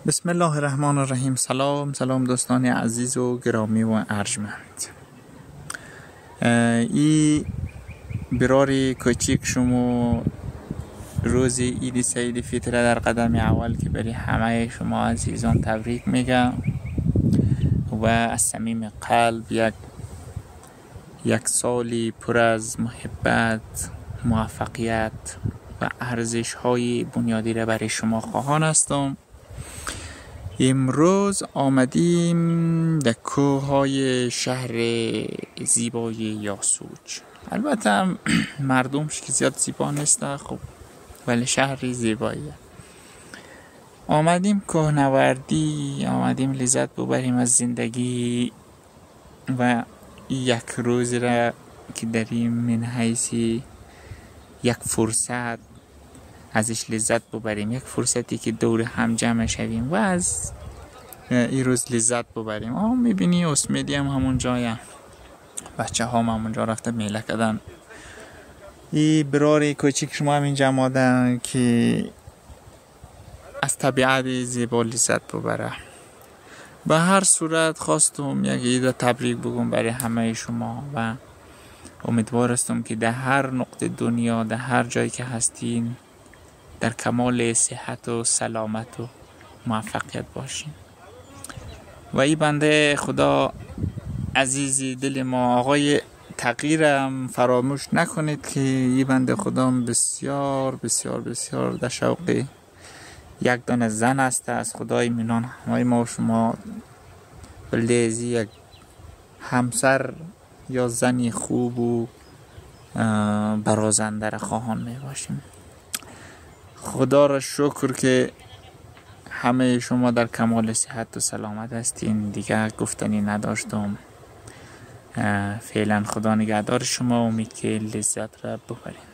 بسم الله الرحمن الرحیم. سلام دوستان عزیز و گرامی و ارجمند. ای براری کوچیک شما روز عید سعید فطر در قدم اول که برای همه شما عزیزان تبریک میگم و از صمیم قلب یک سالی پر از محبت، موفقیت و ارزش های بنیادی را برای شما خواهان هستم. امروز آمدیم در کوه های شهر زیبای یاسوج. البته مردمش که زیاد زیبا نیست، خب ولی شهری زیباییه. آمدیم کوهنوردی، آمدیم لذت ببریم از زندگی و یک روز را که داریم من حیث یک فرصت ازش لذت ببریم، یک فرصتی که دور هم جمع شویم و از این روز لذت ببریم. میبینی اسمیدی هم همون جایم، بچه ها هم همون جا رفته میله کردن. این براری کوچیک شما هم اینجا آمدن که از طبیعت زیبا لذت ببره. به هر صورت خواستم یک عید تبریک بگم برای همه شما و امیدوار هستم که در هر نقطه دنیا، در هر جایی که هستین، در کمال صحت و سلامت و موفقیت باشین. و این بنده خدا عزیزی دل ما آقای تغییرم فراموش نکنید که این بنده خدا بسیار بسیار بسیار در شوق یک دانه زن است از خدای منان. همه ما و شما بلدیزی یک همسر یا زنی خوب و برازنده را خواهان می باشیم. خدا را شکر که همه شما در کمال صحت و سلامت هستین. دیگه گفتنی نداشتم. فعلا خدا نگهدار شما، امید که لذت را ببرید.